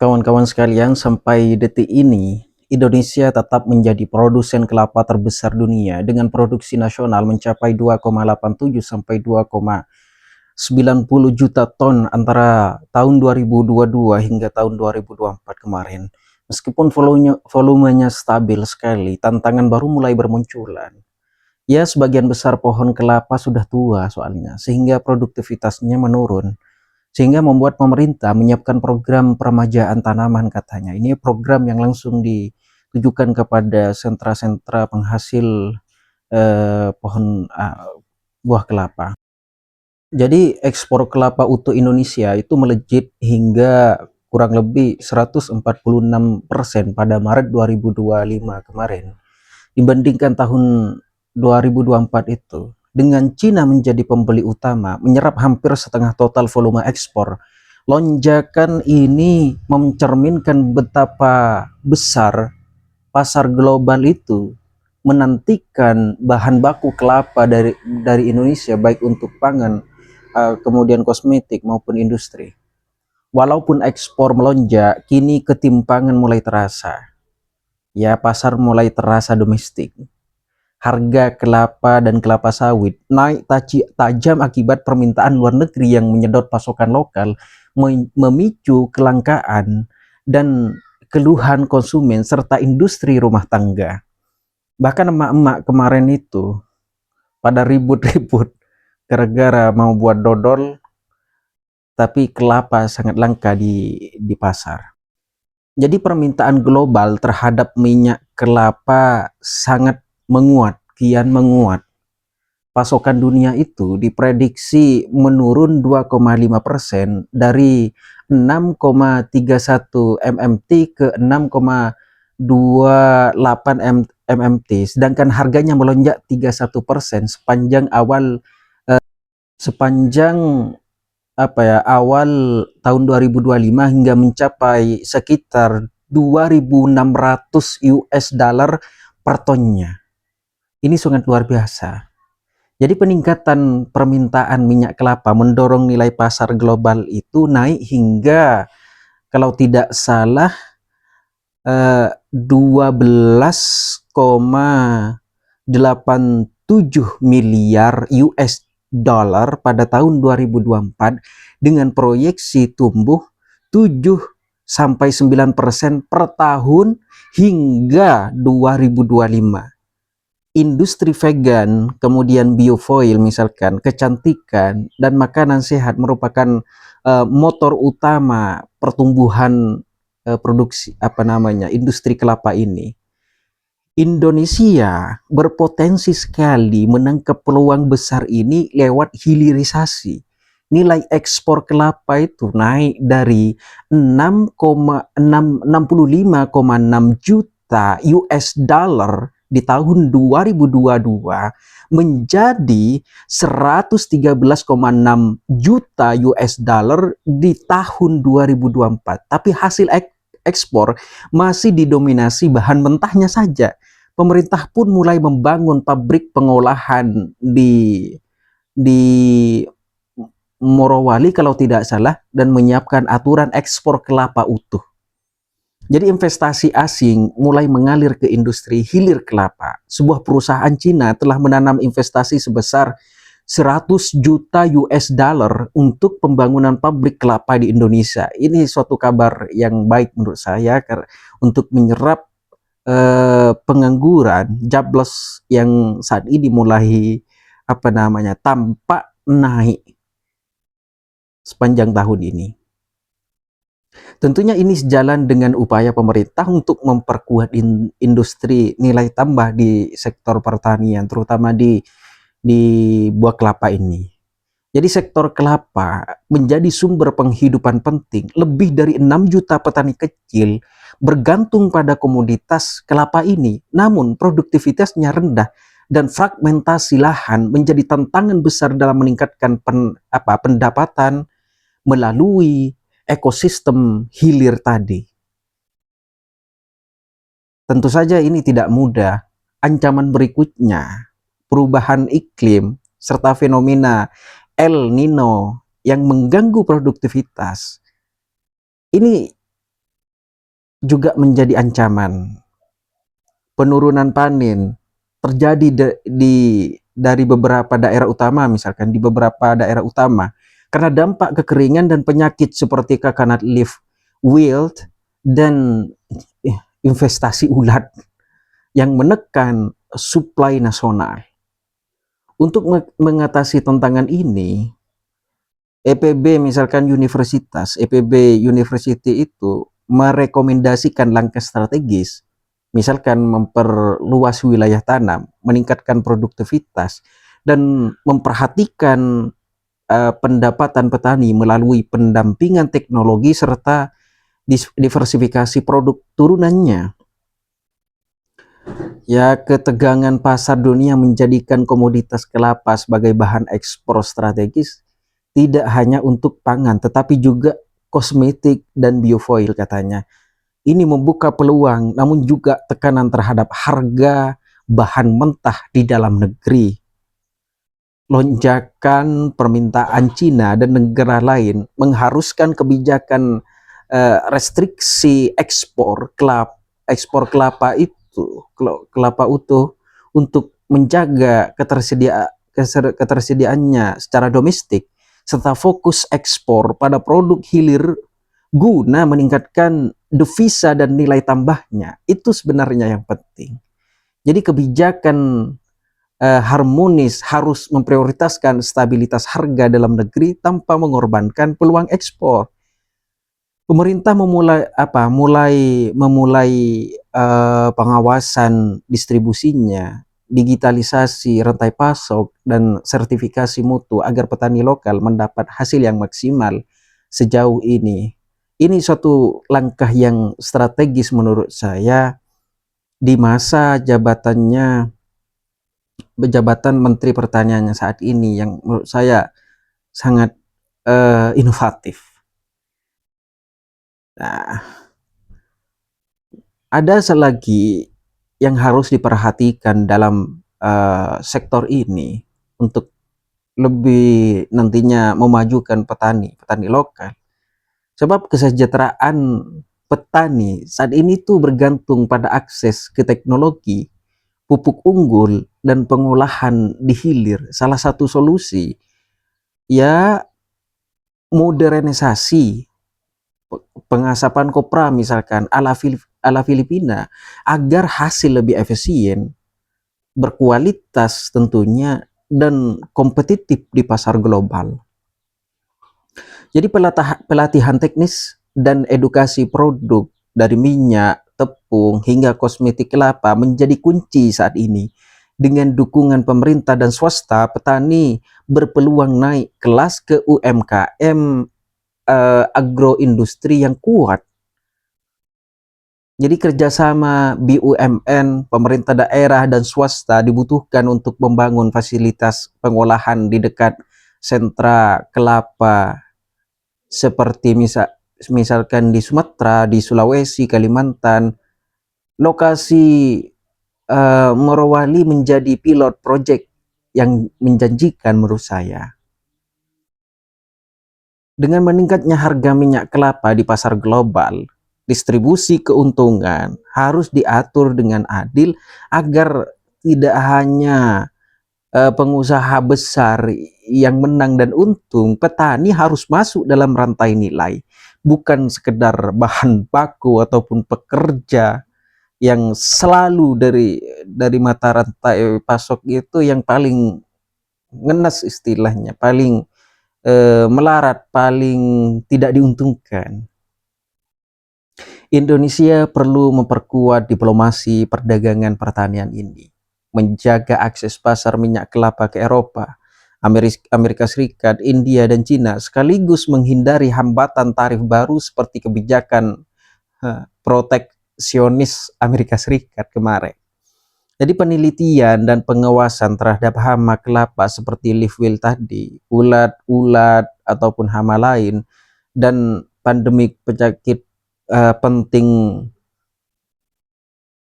Kawan-kawan sekalian, sampai detik ini, Indonesia tetap menjadi produsen kelapa terbesar dunia dengan produksi nasional mencapai 2,87 sampai 2,90 juta ton antara tahun 2022 hingga tahun 2024 kemarin. Meskipun volumenya stabil sekali, tantangan baru mulai bermunculan. Ya, sebagian besar pohon kelapa sudah tua soalnya, sehingga produktivitasnya menurun. Sehingga membuat pemerintah menyiapkan program peremajaan tanaman katanya. Ini program yang langsung ditujukan kepada sentra-sentra penghasil pohon buah kelapa. Jadi ekspor kelapa utuh Indonesia itu melejit hingga kurang lebih 146% pada Maret 2025 kemarin dibandingkan tahun 2024 itu. Dengan Cina menjadi pembeli utama, menyerap hampir setengah total volume ekspor. Lonjakan ini mencerminkan betapa besar pasar global itu menantikan bahan baku kelapa dari Indonesia, baik untuk pangan, kemudian kosmetik maupun industri. Walaupun ekspor melonjak, kini ketimpangan mulai terasa. Ya, pasar mulai terasa domestik. Harga kelapa dan kelapa sawit naik tajam akibat permintaan luar negeri yang menyedot pasokan lokal, memicu kelangkaan dan keluhan konsumen serta industri rumah tangga. Bahkan emak-emak kemarin itu pada ribut-ribut gara-gara mau buat dodol, tapi kelapa sangat langka di pasar. Jadi permintaan global terhadap minyak kelapa sangat menguat, kian menguat. Pasokan dunia itu diprediksi menurun 2,5% dari 6,31 MMT ke 6,28 MMT, sedangkan harganya melonjak 31% sepanjang awal tahun 2025 hingga mencapai sekitar 2.600 US dollar per tonnya. Ini sangat luar biasa. Jadi peningkatan permintaan minyak kelapa mendorong nilai pasar global itu naik hingga kalau tidak salah 12,87 miliar US dollar pada tahun 2024 dengan proyeksi tumbuh 7-9% per tahun hingga 2025. Industri vegan, kemudian biofoil misalkan, kecantikan dan makanan sehat merupakan motor utama pertumbuhan produksi industri kelapa ini. Indonesia berpotensi sekali menangkap peluang besar ini lewat hilirisasi. Nilai ekspor kelapa itu naik dari 65,6 juta US dollar di tahun 2022 menjadi 113,6 juta US dollar di tahun 2024. Tapi hasil ekspor masih didominasi bahan mentahnya saja. Pemerintah pun mulai membangun pabrik pengolahan di Morowali kalau tidak salah dan menyiapkan aturan ekspor kelapa utuh. Jadi investasi asing mulai mengalir ke industri hilir kelapa. Sebuah perusahaan Cina telah menanam investasi sebesar 100 juta US dollar untuk pembangunan pabrik kelapa di Indonesia. Ini suatu kabar yang baik menurut saya untuk menyerap pengangguran, jobless yang saat ini mulai tampak naik sepanjang tahun ini. Tentunya ini sejalan dengan upaya pemerintah untuk memperkuat industri nilai tambah di sektor pertanian, terutama di buah kelapa ini. Jadi sektor kelapa menjadi sumber penghidupan penting. Lebih dari 6 juta petani kecil bergantung pada komoditas kelapa ini. Namun produktivitasnya rendah dan fragmentasi lahan menjadi tantangan besar dalam meningkatkan pendapatan melalui ekosistem hilir tadi. Tentu saja ini tidak mudah. Ancaman berikutnya, perubahan iklim serta fenomena El Nino yang mengganggu produktivitas. Ini juga menjadi ancaman. Penurunan panen terjadi dari beberapa daerah utama, misalkan di beberapa daerah utama, karena dampak kekeringan dan penyakit seperti coconut leaf wilt dan investasi ulat yang menekan suplai nasional. Untuk mengatasi tantangan ini, EPB misalkan EPB University itu merekomendasikan langkah strategis, misalkan memperluas wilayah tanam, meningkatkan produktivitas, dan memperhatikan pendapatan petani melalui pendampingan teknologi serta diversifikasi produk turunannya. Ya, ketegangan pasar dunia menjadikan komoditas kelapa sebagai bahan ekspor strategis tidak hanya untuk pangan, tetapi juga kosmetik dan biofoil katanya. Ini membuka peluang, namun juga tekanan terhadap harga bahan mentah di dalam negeri. Lonjakan permintaan Cina dan negara lain mengharuskan kebijakan restriksi ekspor kelapa kelapa utuh untuk menjaga ketersediaannya secara domestik serta fokus ekspor pada produk hilir guna meningkatkan devisa dan nilai tambahnya. Itu sebenarnya yang penting. Jadi kebijakan harmonis harus memprioritaskan stabilitas harga dalam negeri tanpa mengorbankan peluang ekspor. Pemerintah memulai pengawasan distribusinya, digitalisasi rantai pasok dan sertifikasi mutu agar petani lokal mendapat hasil yang maksimal sejauh ini. Ini suatu langkah yang strategis menurut saya di masa jabatan Menteri Pertaniannya saat ini yang menurut saya sangat inovatif. Nah, ada lagi yang harus diperhatikan dalam sektor ini untuk lebih nantinya memajukan petani lokal. Sebab kesejahteraan petani saat ini tuh bergantung pada akses ke teknologi, pupuk unggul, dan pengolahan di hilir. Salah satu solusi ya modernisasi pengasapan kopra misalkan ala Filipina agar hasil lebih efisien, berkualitas tentunya, dan kompetitif di pasar global. Jadi pelatihan teknis dan edukasi produk dari minyak, tepung, hingga kosmetik kelapa menjadi kunci saat ini. Dengan dukungan pemerintah dan swasta, petani berpeluang naik kelas ke UMKM agroindustri yang kuat. Jadi kerjasama BUMN, pemerintah daerah dan swasta dibutuhkan untuk membangun fasilitas pengolahan di dekat sentra kelapa seperti misalkan di Sumatera, di Sulawesi, Kalimantan. Lokasi Morowali menjadi pilot project yang menjanjikan menurut saya. Dengan meningkatnya harga minyak kelapa di pasar global, distribusi keuntungan harus diatur dengan adil agar tidak hanya pengusaha besar yang menang dan untung. Petani harus masuk dalam rantai nilai, bukan sekedar bahan baku ataupun pekerja yang selalu dari mata rantai pasok itu yang paling ngenes istilahnya, paling melarat, paling tidak diuntungkan. Indonesia perlu memperkuat diplomasi perdagangan pertanian ini, menjaga akses pasar minyak kelapa ke Eropa, Amerika Serikat, India, dan Cina, sekaligus menghindari hambatan tarif baru seperti kebijakan proteksionis Amerika Serikat kemarin. Jadi penelitian dan pengawasan terhadap hama kelapa seperti leaf wilt tadi, ulat ataupun hama lain, dan pandemik penyakit penting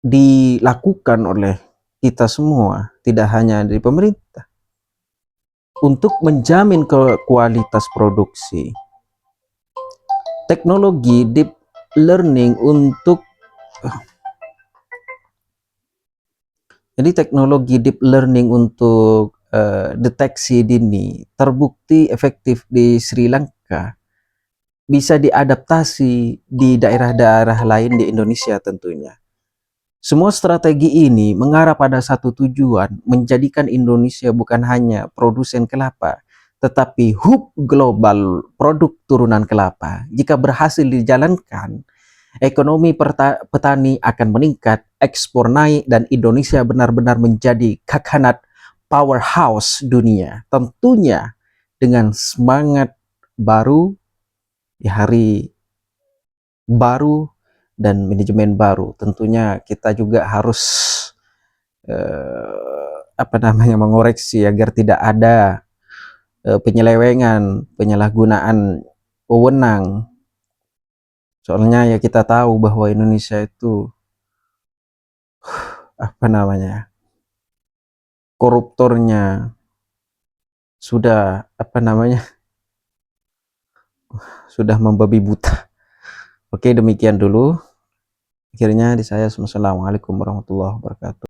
dilakukan oleh kita semua, tidak hanya dari pemerintah, untuk menjamin kualitas produksi. Teknologi deep learning untuk Jadi teknologi deep learning untuk deteksi dini terbukti efektif di Sri Lanka, bisa diadaptasi di daerah-daerah lain di Indonesia tentunya. Semua strategi ini mengarah pada satu tujuan, menjadikan Indonesia bukan hanya produsen kelapa, tetapi hub global produk turunan kelapa. Jika berhasil dijalankan, ekonomi petani akan meningkat, ekspor naik, dan Indonesia benar-benar menjadi kakhanat powerhouse dunia. Tentunya dengan semangat baru, di hari baru, dan manajemen baru. Tentunya kita juga harus mengoreksi agar tidak ada penyelewengan, penyalahgunaan wewenang. Soalnya ya kita tahu bahwa Indonesia itu koruptornya sudah sudah membabi buta. Oke, demikian dulu. Akhirnya di saya, Assalamualaikum warahmatullahi wabarakatuh.